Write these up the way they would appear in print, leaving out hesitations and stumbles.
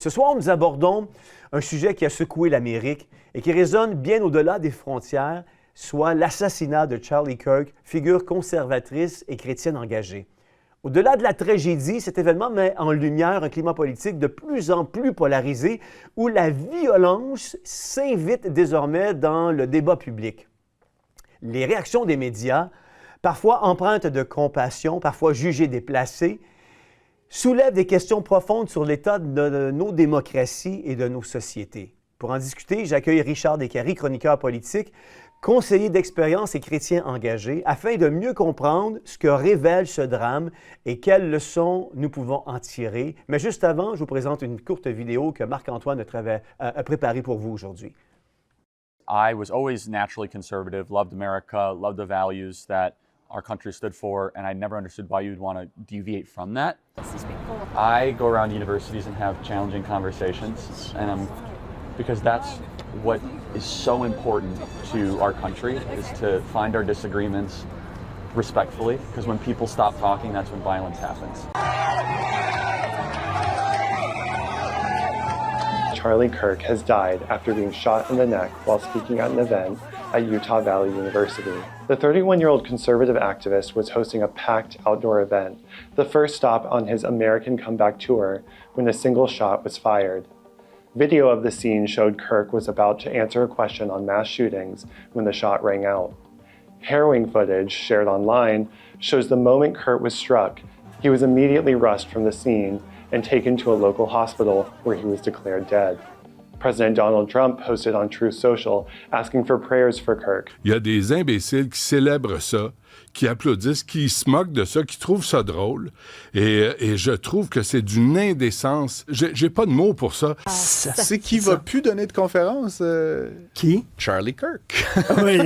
Ce soir, nous abordons un sujet qui a secoué l'Amérique et qui résonne bien au-delà des frontières, soit l'assassinat de Charlie Kirk, figure conservatrice et chrétienne engagée. Au-delà de la tragédie, cet événement met en lumière un climat politique de plus en plus polarisé où la violence s'invite désormais dans le débat public. Les réactions des médias, parfois empreintes de compassion, parfois jugées déplacées, soulèvent des questions profondes sur l'état de nos démocraties et de nos sociétés. Pour en discuter, j'accueille Richard Descaries, chroniqueur politique, conseiller d'expérience et chrétien engagé, afin de mieux comprendre ce que révèle ce drame et quelles leçons nous pouvons en tirer. Mais juste avant, je vous présente une courte vidéo que Marc-Antoine a préparée pour vous aujourd'hui. I was always naturally conservative, loved America, loved the values that our country stood for, and I never understood why you'd want to deviate from that. I go around universities and have challenging conversations, and because that's what is so important to our country, is to find our disagreements respectfully, because when people stop talking, that's when violence happens. Charlie Kirk has died after being shot in the neck while speaking at an event at Utah Valley University. The 31-year-old conservative activist was hosting a packed outdoor event, the first stop on his American comeback tour, when a single shot was fired. Video of the scene showed Kirk was about to answer a question on mass shootings when the shot rang out. Harrowing footage shared online shows the moment Kirk was struck, he was immediately rushed from the scene and taken to a local hospital where he was declared dead. President Donald Trump posted on Truth Social asking for prayers for Kirk. Il y a des imbéciles qui célèbrent ça, qui applaudissent, qui se moquent de ça, qui trouvent ça drôle. Et je trouve que c'est d'une indécence. J'ai pas de mots pour ça. C'est qui va plus donner de conférence? Qui? Charlie Kirk. Oui.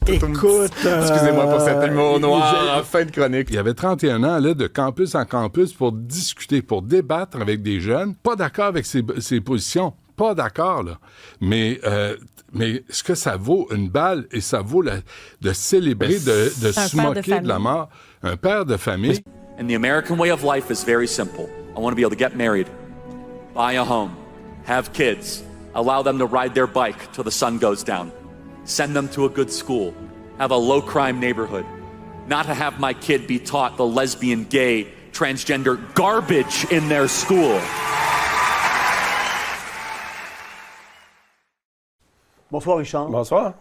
Écoute... Excusez-moi pour cet humour noir en fin de chronique. Il y avait 31 ans, là, de campus en campus pour discuter, pour débattre avec des jeunes, pas d'accord avec ses positions. Pas d'accord, là. Mais est-ce que ça vaut une balle et ça vaut de célébrer, de se moquer de la mort? Un père de famille. And the American way of life is very simple. I want to be able to get married, buy a home, have kids, allow them to ride their bike till the sun goes down, send them to a good school, have a low-crime neighborhood, not to have my kid be taught the lesbian, gay, transgender garbage in their school. Bonsoir, Richard. Bonsoir.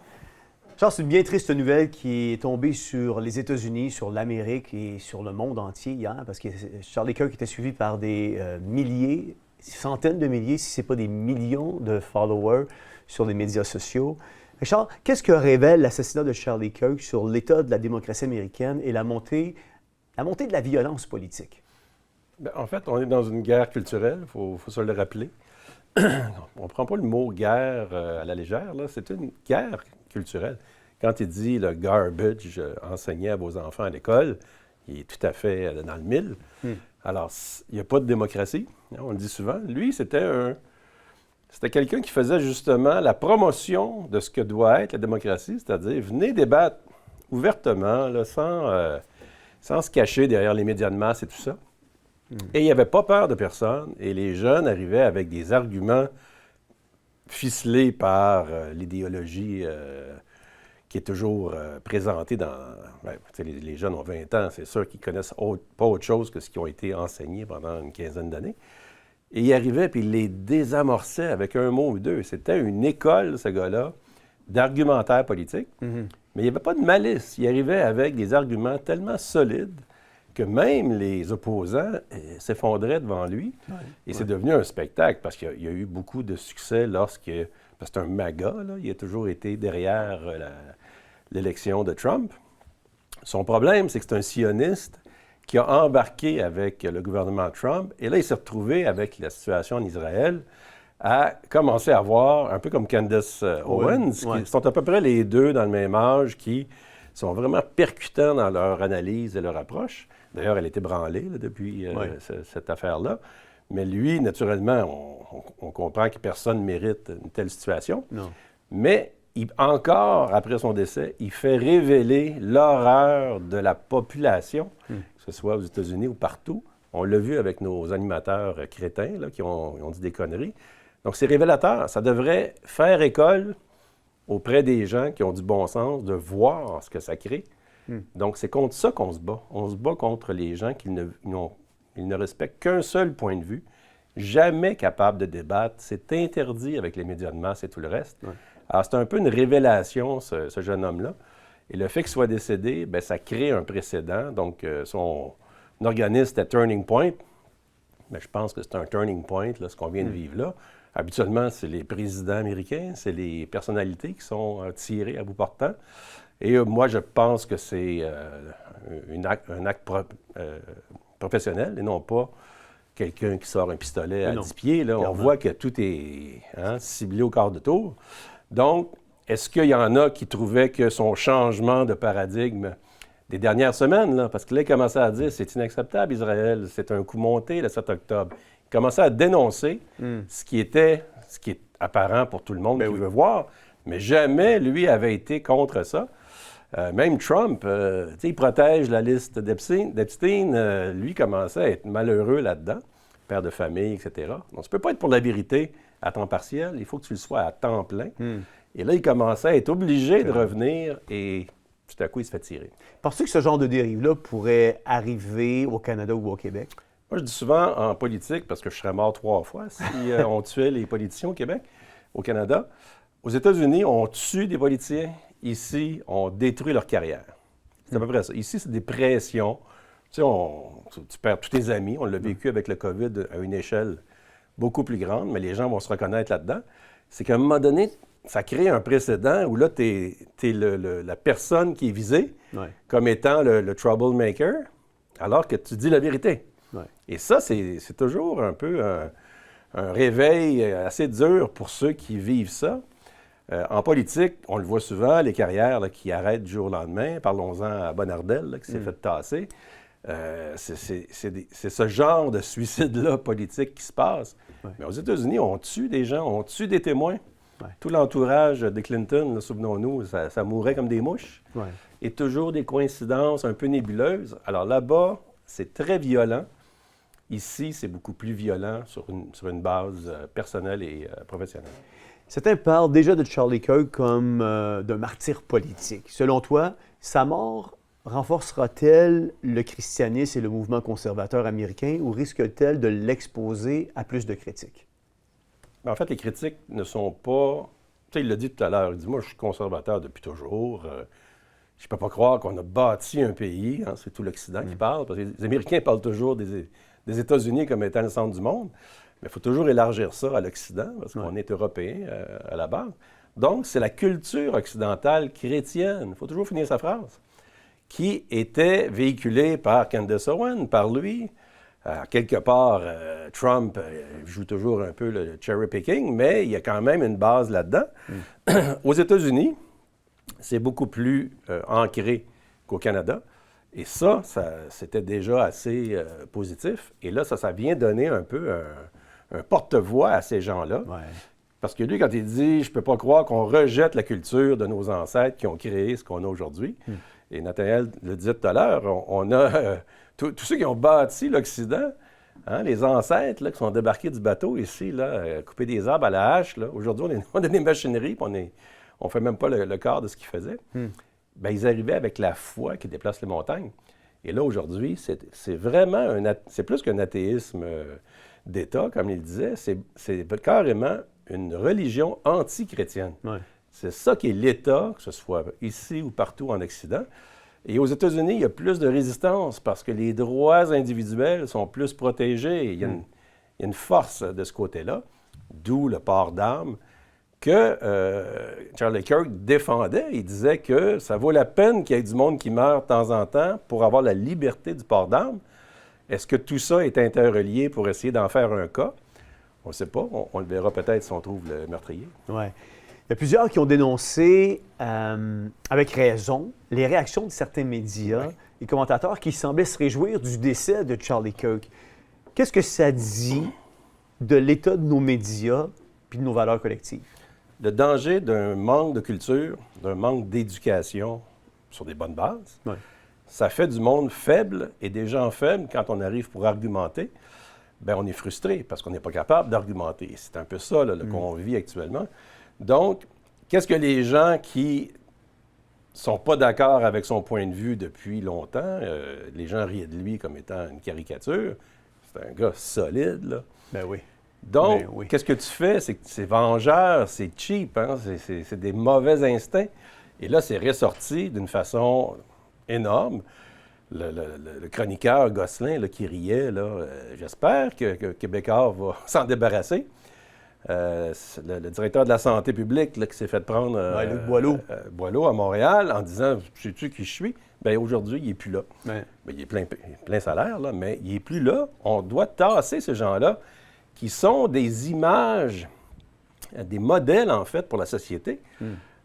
Richard, c'est une bien triste nouvelle qui est tombée sur les États-Unis, sur l'Amérique et sur le monde entier hier, parce que Charlie Kirk était suivi par des milliers, centaines de milliers, si ce n'est pas des millions de followers sur les médias sociaux. Richard, qu'est-ce que révèle l'assassinat de Charlie Kirk sur l'état de la démocratie américaine et la montée de la violence politique? Bien, en fait, on est dans une guerre culturelle, il faut se le rappeler. On ne prend pas le mot guerre à la légère, là. C'est une guerre culturelle. Quand il dit le garbage enseigné à vos enfants à l'école, il est tout à fait dans le mille. Alors, il n'y a pas de démocratie, on le dit souvent. Lui, c'était quelqu'un qui faisait justement la promotion de ce que doit être la démocratie, c'est-à-dire venez débattre ouvertement, là, sans se cacher derrière les médias de masse et tout ça. Et il n'y avait pas peur de personne, et les jeunes arrivaient avec des arguments ficelés par l'idéologie qui est toujours présentée dans... les jeunes ont 20 ans, c'est sûr qu'ils ne connaissent pas autre chose que ce qui ont été enseignés pendant une quinzaine d'années. Et il arrivait, puis il les désamorçait avec un mot ou deux. C'était une école, ce gars-là, d'argumentaire politique, mais il n'y avait pas de malice. Il arrivait avec des arguments tellement solides que même les opposants s'effondraient devant lui. Et c'est devenu un spectacle, parce qu'il y a eu beaucoup de succès parce que c'est un MAGA, là, il a toujours été derrière l'élection de Trump. Son problème, c'est que c'est un sioniste qui a embarqué avec le gouvernement Trump, et là, il s'est retrouvé avec la situation en Israël, à commencer à voir, un peu comme Candace Owens, qui sont à peu près les deux dans le même âge, qui sont vraiment percutants dans leur analyse et leur approche. D'ailleurs, elle est ébranlée là, depuis cette affaire-là. Mais lui, naturellement, on comprend que personne ne mérite une telle situation. Non. Mais encore, après son décès, il fait révéler l'horreur de la population, que ce soit aux États-Unis ou partout, On l'a vu avec nos animateurs crétins là, qui ont dit des conneries. Donc, c'est révélateur. Ça devrait faire école auprès des gens qui ont du bon sens de voir ce que ça crée. Donc, c'est contre ça qu'on se bat. On se bat contre les gens qui ne respectent qu'un seul point de vue, jamais capables de débattre. C'est interdit avec les médias de masse et tout le reste. Ouais. Alors, c'est un peu une révélation, ce jeune homme-là. Et le fait qu'il soit décédé, bien, ça crée un précédent. Donc, son organisme, c'était Turning Point. Mais je pense que c'est un turning point, là, ce qu'on vient de vivre là. Habituellement, c'est les présidents américains, c'est les personnalités qui sont tirées à bout portant. Et moi, je pense que c'est un acte professionnel et non pas quelqu'un qui sort un pistolet à 10 pieds. Là. On voit que tout est ciblé au quart de tour. Donc, est-ce qu'il y en a qui trouvaient que son changement de paradigme des dernières semaines, là, parce que là, il commençait à dire c'est inacceptable, Israël, c'est un coup monté le 7 octobre. Il commençait à dénoncer ce qui est apparent pour tout le monde qui veut voir, mais jamais lui avait été contre ça. Même Trump, il protège la liste d'Epstein. Lui commençait à être malheureux là-dedans, père de famille, etc. Donc, tu ne peux pas être pour la vérité à temps partiel, il faut que tu le sois à temps plein. Et là, il commençait à être obligé de revenir et tout à coup, il se fait tirer. Penses-tu que ce genre de dérive-là pourrait arriver au Canada ou au Québec? Moi, je dis souvent en politique, parce que je serais mort 3 fois si on tuait les politiciens au Québec, au Canada. Aux États-Unis, on tue des politiciens. Ici, on détruit leur carrière. C'est à peu près ça. Ici, c'est des pressions. Tu sais, tu perds tous tes amis. On l'a vécu avec le COVID à une échelle beaucoup plus grande, mais les gens vont se reconnaître là-dedans. C'est qu'à un moment donné, ça crée un précédent où là, tu es la personne qui est visée comme étant le troublemaker, alors que tu dis la vérité. Ouais. Et ça, c'est toujours un peu un réveil assez dur pour ceux qui vivent ça. En politique, on le voit souvent, les carrières là, qui arrêtent du jour au lendemain. Parlons-en à Bonnardel, là, qui s'est fait tasser. C'est ce genre de suicide-là politique qui se passe. Ouais. Mais aux États-Unis, on tue des gens, on tue des témoins. Ouais. Tout l'entourage de Clinton, là, souvenons-nous, ça mourait comme des mouches. Ouais. Et toujours des coïncidences un peu nébuleuses. Alors là-bas, c'est très violent. Ici, c'est beaucoup plus violent sur une base personnelle et professionnelle. Certains parlent déjà de Charlie Kirk comme d'un martyr politique. Selon toi, sa mort renforcera-t-elle le christianisme et le mouvement conservateur américain ou risque-t-elle de l'exposer à plus de critiques? En fait, les critiques ne sont pas... Tu sais, il l'a dit tout à l'heure, il dit « Moi, je suis conservateur depuis toujours. Je ne peux pas croire qu'on a bâti un pays. Hein, » c'est tout l'Occident qui parle, parce que les Américains parlent toujours des États-Unis comme étant le centre du monde. Mais il faut toujours élargir ça à l'Occident, parce qu'on est Européens à la base. Donc, c'est la culture occidentale chrétienne, il faut toujours finir sa phrase, qui était véhiculée par Candace Owen, par lui. Quelque part, Trump joue toujours un peu le cherry picking, mais il y a quand même une base là-dedans. Aux États-Unis, c'est beaucoup plus ancré qu'au Canada. Et ça c'était déjà assez positif. Et là, ça vient donner un peu un porte-voix à ces gens-là. Ouais. Parce que lui, quand il dit « Je ne peux pas croire qu'on rejette la culture de nos ancêtres qui ont créé ce qu'on a aujourd'hui », et Nathanaël le disait tout à l'heure, on a tous ceux qui ont bâti l'Occident, hein, les ancêtres là, qui sont débarqués du bateau ici, là, couper des arbres à la hache. Aujourd'hui, on a des machineries, puis on ne fait même pas le quart de ce qu'ils faisaient. Bien, ils arrivaient avec la foi qui déplace les montagnes. Et là, aujourd'hui, c'est vraiment c'est plus qu'un athéisme d'État, comme il disait, c'est carrément une religion anti-chrétienne. Ouais. C'est ça qui est l'État, que ce soit ici ou partout en Occident. Et aux États-Unis, il y a plus de résistance parce que les droits individuels sont plus protégés. Il y a une force de ce côté-là, d'où le port d'armes que Charlie Kirk défendait. Il disait que ça vaut la peine qu'il y ait du monde qui meurt de temps en temps pour avoir la liberté du port d'armes. Est-ce que tout ça est interrelié pour essayer d'en faire un cas? On ne sait pas. On le verra peut-être si on trouve le meurtrier. Oui. Il y a plusieurs qui ont dénoncé, avec raison, les réactions de certains médias et commentateurs qui semblaient se réjouir du décès de Charlie Kirk. Qu'est-ce que ça dit de l'état de nos médias puis de nos valeurs collectives? Le danger d'un manque de culture, d'un manque d'éducation sur des bonnes bases, ça fait du monde faible, et des gens faibles, quand on arrive pour argumenter, bien, on est frustré parce qu'on n'est pas capable d'argumenter. C'est un peu ça là, qu'on vit actuellement. Donc, qu'est-ce que les gens qui sont pas d'accord avec son point de vue depuis longtemps, les gens riaient de lui comme étant une caricature, c'est un gars solide, là. Ben oui. Donc, Ben oui. qu'est-ce que tu fais? C'est que c'est vengeur, c'est cheap, hein? C'est des mauvais instincts. Et là, c'est ressorti d'une façon énorme. Le chroniqueur Gosselin là, qui riait, là, j'espère que Québécois va s'en débarrasser. Le directeur de la santé publique là, qui s'est fait prendre Luc Boileau. Boileau à Montréal en disant « Sais-tu qui je suis? » Bien, aujourd'hui, il n'est plus là. Ouais. Bien, il est plein salaire, là, mais il n'est plus là. On doit tasser ces gens-là qui sont des images, des modèles, en fait, pour la société.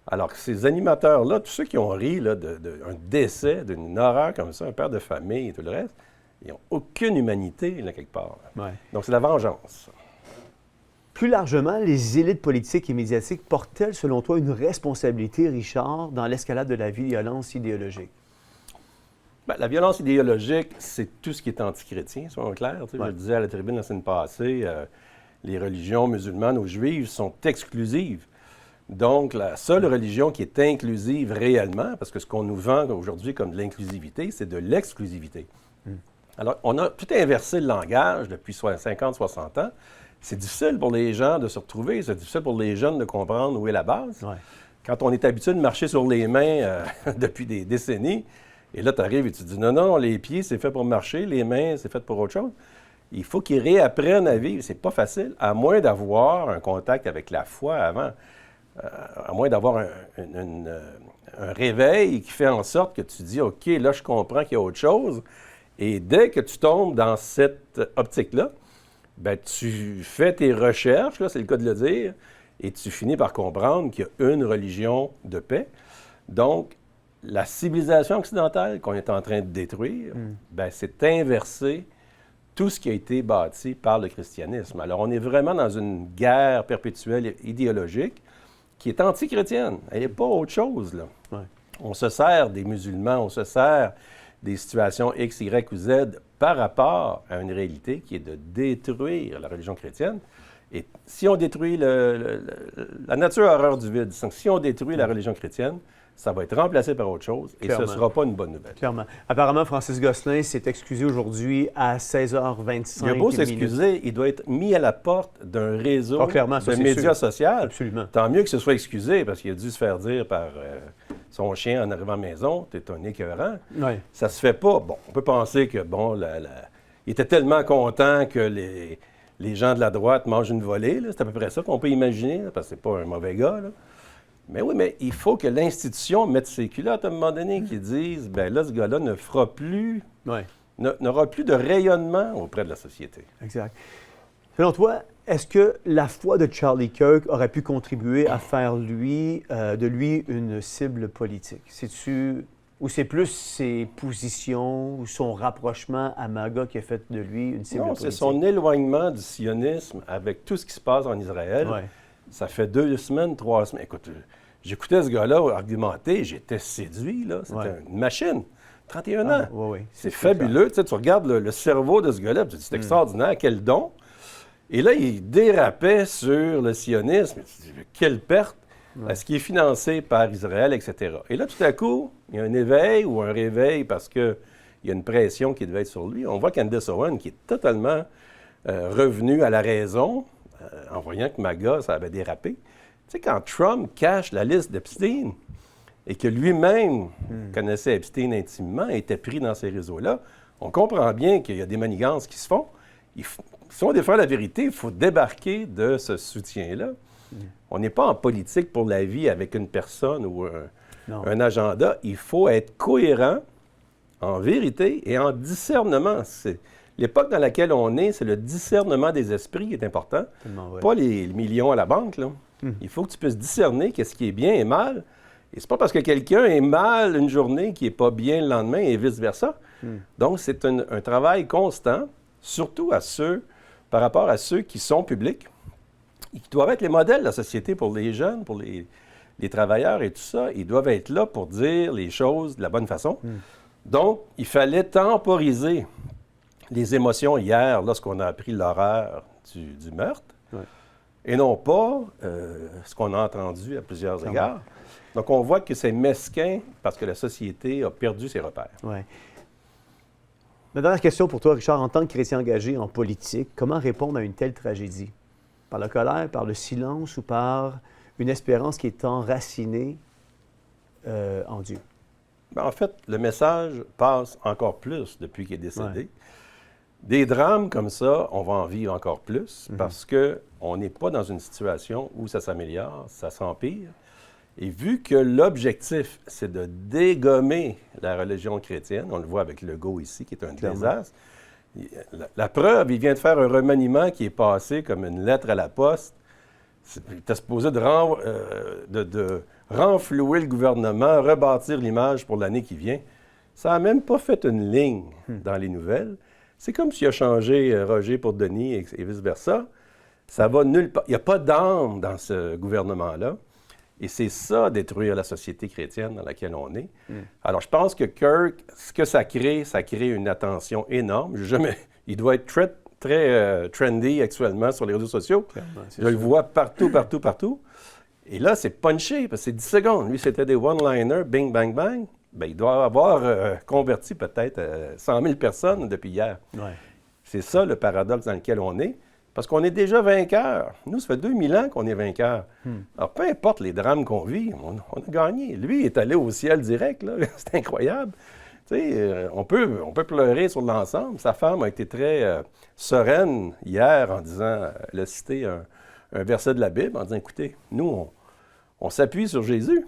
Alors que ces animateurs-là, tous ceux qui ont ri d'un décès, d'une horreur comme ça, un père de famille et tout le reste, ils n'ont aucune humanité, là, quelque part. Ouais. Donc, c'est la vengeance. Plus largement, les élites politiques et médiatiques portent-elles, selon toi, une responsabilité, Richard, dans l'escalade de la violence idéologique? Bien, la violence idéologique, c'est tout ce qui est antichrétien, soyons clairs. Je le disais à la tribune la semaine passée, les religions musulmanes ou juives sont exclusives. Donc, la seule religion qui est inclusive réellement, parce que ce qu'on nous vend aujourd'hui comme de l'inclusivité, c'est de l'exclusivité. Alors, on a tout inversé le langage depuis 50-60 ans. C'est difficile pour les gens de se retrouver, c'est difficile pour les jeunes de comprendre où est la base. Ouais. Quand on est habitué de marcher sur les mains depuis des décennies, et là, tu arrives et tu dis, non, les pieds, c'est fait pour marcher, les mains, c'est fait pour autre chose. Il faut qu'ils réapprennent à vivre. C'est pas facile, à moins d'avoir un contact avec la foi avant. À moins d'avoir un réveil qui fait en sorte que tu dis, OK, là, je comprends qu'il y a autre chose. Et dès que tu tombes dans cette optique-là, bien, tu fais tes recherches, là, c'est le cas de le dire, et tu finis par comprendre qu'il y a une religion de paix. Donc, la civilisation occidentale qu'on est en train de détruire, bien, c'est inverser tout ce qui a été bâti par le christianisme. Alors, on est vraiment dans une guerre perpétuelle idéologique qui est anti-chrétienne. Elle n'est pas autre chose, là. Ouais. On se sert des musulmans, on se sert des situations X, Y ou Z par rapport à une réalité qui est de détruire la religion chrétienne. Et si on détruit la nature horreur du vide, si on détruit la religion chrétienne, ça va être remplacé par autre chose et Clairement. ce ne sera pas une bonne nouvelle. Clairement. Apparemment, Francis Gosselin s'est excusé aujourd'hui à 16h25. Il a beau s'excuser, il doit être mis à la porte d'un réseau clairement, ça, de c'est médias sûr. sociaux. Absolument. Tant mieux que ce soit excusé parce qu'il a dû se faire dire par son chien en arrivant à la maison, « T'es un écœurant. » Ouais. Ça se fait pas. Bon, on peut penser que, bon, il était tellement content que les gens de la droite mangent une volée. C'est à peu près ça qu'on peut imaginer, là, parce que c'est pas un mauvais gars. Là. Mais oui, mais il faut que l'institution mette ses culottes à un moment donné, qui disent, bien là, ce gars-là ne fera plus, n'aura plus de rayonnement auprès de la société. Exact. Selon toi, est-ce que la foi de Charlie Kirk aurait pu contribuer à faire de lui une cible politique? Ou c'est plus ses positions ou son rapprochement à MAGA qui a fait de lui une cible Non, politique? c'est son éloignement du sionisme avec tout ce qui se passe en Israël. Ouais. Ça fait 2 semaines, 3 semaines. Écoute, j'écoutais ce gars-là argumenter, j'étais séduit, là. C'était une machine. 31 ans. Oui. C'est fabuleux. Tu sais, tu regardes le cerveau de ce gars-là, tu te dis, c'est extraordinaire, quel don. Et là, il dérapait sur le sionisme. Tu te dis, quelle perte. Ce qui est financé par Israël, etc. Et là, tout à coup, il y a un éveil ou un réveil parce qu'il y a une pression qui devait être sur lui. On voit Candace Owen qui est totalement revenu à la raison en voyant que MAGA, ça avait dérapé. Tu sais, quand Trump cache la liste d'Epstein et que lui-même connaissait Epstein intimement et était pris dans ces réseaux-là, on comprend bien qu'il y a des manigances qui se font. Si on défend la vérité, il faut débarquer de ce soutien-là. On n'est pas en politique pour la vie avec une personne ou un agenda. Il faut être cohérent en vérité et en discernement. L'époque dans laquelle on est, c'est le discernement des esprits qui est important, pas les millions à la banque. Là. Il faut que tu puisses discerner qu'est-ce qui est bien et mal. Et c'est pas parce que quelqu'un est mal une journée qu'il n'est pas bien le lendemain et vice-versa. Donc, c'est un travail constant, surtout par rapport à ceux qui sont publics, et qui doivent être les modèles de la société pour les jeunes, pour les travailleurs et tout ça. Ils doivent être là pour dire les choses de la bonne façon. Donc, il fallait temporiser les émotions hier lorsqu'on a appris l'horreur du meurtre, et non pas ce qu'on a entendu à plusieurs égards. Donc, on voit que c'est mesquin parce que la société a perdu ses repères. Ouais. Ma dernière question pour toi, Richard, en tant que chrétien engagé en politique, comment répondre à une telle tragédie? Par la colère, par le silence ou par une espérance qui est enracinée en Dieu? Ben, en fait, le message passe encore plus depuis qu'il est décédé. Des drames comme ça, on va en vivre encore plus parce qu'on n'est pas dans une situation où ça s'améliore, ça s'empire. Et vu que l'objectif, c'est de dégommer la religion chrétienne, on le voit avec Legault ici, qui est un désastre, la preuve, il vient de faire un remaniement qui est passé comme une lettre à la poste. Il était supposé de renflouer le gouvernement, rebâtir l'image pour l'année qui vient. Ça n'a même pas fait une ligne dans les nouvelles. C'est comme s'il a changé Roger pour Denis et vice-versa. Ça va nulle part. Il n'y a pas d'âme dans ce gouvernement-là. Et c'est ça, détruire la société chrétienne dans laquelle on est. Alors, je pense que Kirk, ce que ça crée une attention énorme. Il doit être très trendy actuellement sur les réseaux sociaux. Je le vois partout. Et là, c'est punché, parce que c'est 10 secondes. Lui, c'était des one-liners, bing, bang, bang. Bien, il doit avoir converti peut-être 100 000 personnes depuis hier. Ouais. C'est ça le paradoxe dans lequel on est, parce qu'on est déjà vainqueurs. Nous, ça fait 2000 ans qu'on est vainqueurs. Alors, peu importe les drames qu'on vit, on a gagné. Lui, il est allé au ciel direct, là. C'est incroyable. Tu sais, on peut pleurer sur l'ensemble. Sa femme a été très sereine hier en disant, elle a cité un verset de la Bible en disant, écoutez, nous, on s'appuie sur Jésus.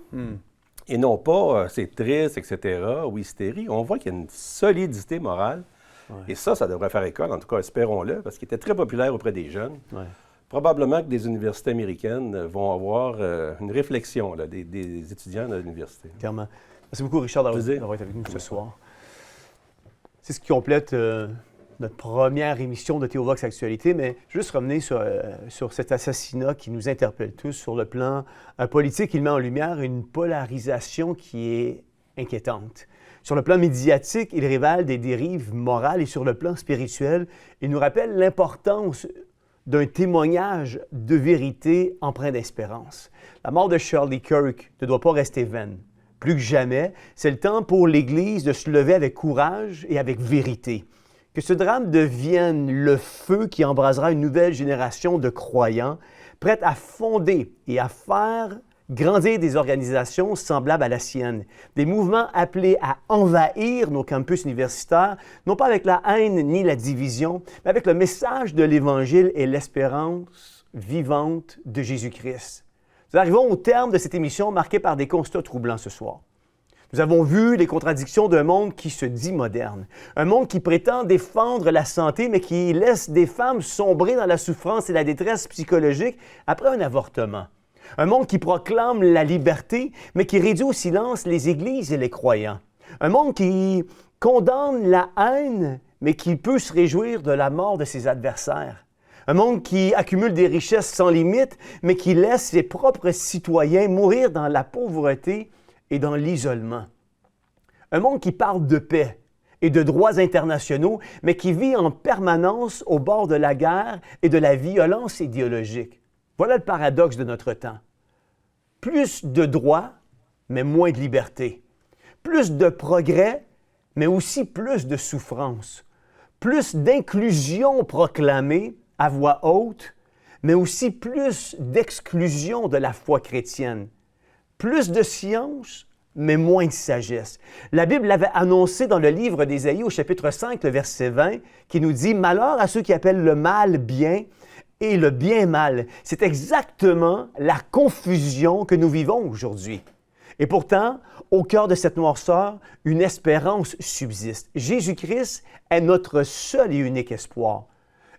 Et non pas c'est triste, etc., ou hystérie. On voit qu'il y a une solidité morale. Ouais. Et ça devrait faire école, en tout cas, espérons-le, parce qu'il était très populaire auprès des jeunes. Ouais. Probablement que des universités américaines vont avoir une réflexion, là, des étudiants de l'université. Clairement. Merci beaucoup, Richard, d'avoir été avec nous ce soir. C'est ce qui complète notre première émission de Théovox Actualité, mais juste revenir sur cet assassinat qui nous interpelle tous sur le plan politique. Il met en lumière une polarisation qui est inquiétante. Sur le plan médiatique, il révèle des dérives morales et sur le plan spirituel, il nous rappelle l'importance d'un témoignage de vérité empreint d'espérance. La mort de Charlie Kirk ne doit pas rester vaine. Plus que jamais, c'est le temps pour l'Église de se lever avec courage et avec vérité. Que ce drame devienne le feu qui embrasera une nouvelle génération de croyants prête à fonder et à faire grandir des organisations semblables à la sienne, des mouvements appelés à envahir nos campus universitaires, non pas avec la haine ni la division, mais avec le message de l'Évangile et l'espérance vivante de Jésus-Christ. Nous arrivons au terme de cette émission marquée par des constats troublants ce soir. Nous avons vu les contradictions d'un monde qui se dit moderne, un monde qui prétend défendre la santé, mais qui laisse des femmes sombrer dans la souffrance et la détresse psychologique après un avortement. Un monde qui proclame la liberté, mais qui réduit au silence les églises et les croyants. Un monde qui condamne la haine, mais qui peut se réjouir de la mort de ses adversaires. Un monde qui accumule des richesses sans limite, mais qui laisse ses propres citoyens mourir dans la pauvreté et dans l'isolement. Un monde qui parle de paix et de droits internationaux, mais qui vit en permanence au bord de la guerre et de la violence idéologique. Voilà le paradoxe de notre temps. Plus de droits, mais moins de liberté. Plus de progrès, mais aussi plus de souffrance. Plus d'inclusion proclamée à voix haute, mais aussi plus d'exclusion de la foi chrétienne. Plus de science, mais moins de sagesse. La Bible l'avait annoncé dans le livre d'Ésaïe au chapitre 5, le verset 20, qui nous dit « Malheur à ceux qui appellent le mal bien et le bien mal ». C'est exactement la confusion que nous vivons aujourd'hui. Et pourtant, au cœur de cette noirceur, une espérance subsiste. Jésus-Christ est notre seul et unique espoir.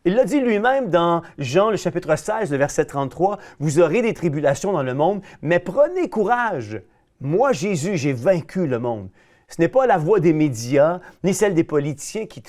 Il l'a dit lui-même dans Jean, le chapitre 16, le verset 33, « Vous aurez des tribulations dans le monde, mais prenez courage. Moi, Jésus, j'ai vaincu le monde. » Ce n'est pas la voix des médias, ni celle des politiciens qui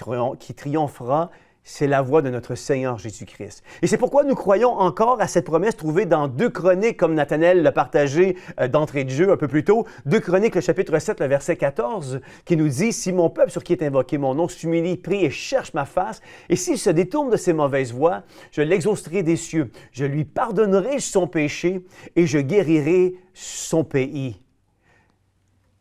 triomphera, c'est la voix de notre Seigneur Jésus-Christ. Et c'est pourquoi nous croyons encore à cette promesse trouvée dans 2 Chroniques, comme Nathanaël l'a partagé d'entrée de jeu un peu plus tôt. 2 Chroniques, le chapitre 7, le verset 14, qui nous dit « Si mon peuple sur qui est invoqué mon nom s'humilie, prie et cherche ma face, et s'il se détourne de ses mauvaises voies, je l'exaucerai des cieux, je lui pardonnerai son péché et je guérirai son pays. »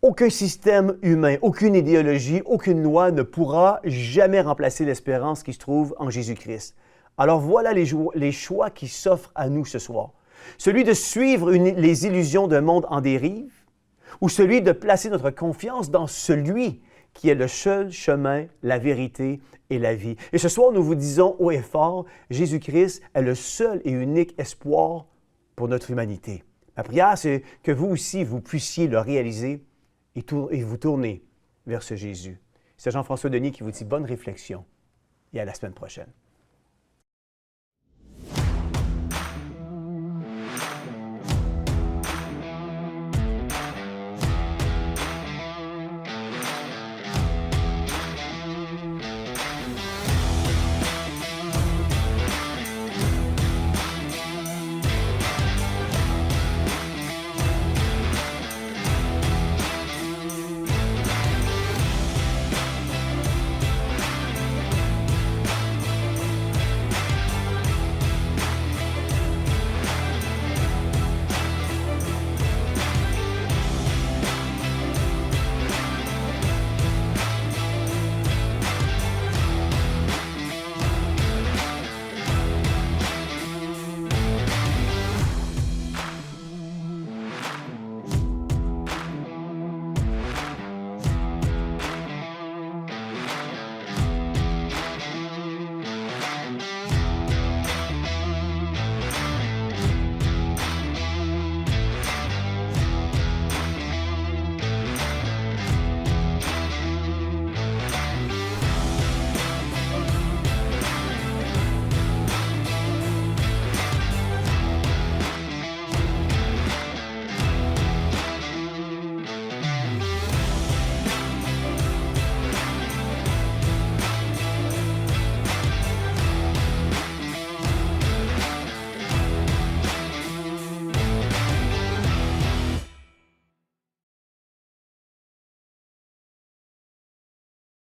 Aucun système humain, aucune idéologie, aucune loi ne pourra jamais remplacer l'espérance qui se trouve en Jésus-Christ. Alors voilà les choix qui s'offrent à nous ce soir. Celui de suivre les illusions d'un monde en dérive ou celui de placer notre confiance dans celui qui est le seul chemin, la vérité et la vie. Et ce soir, nous vous disons haut et fort, Jésus-Christ est le seul et unique espoir pour notre humanité. Ma prière, c'est que vous aussi, vous puissiez le réaliser et vous tournez vers ce Jésus. C'est Jean-François Denis qui vous dit bonne réflexion et à la semaine prochaine.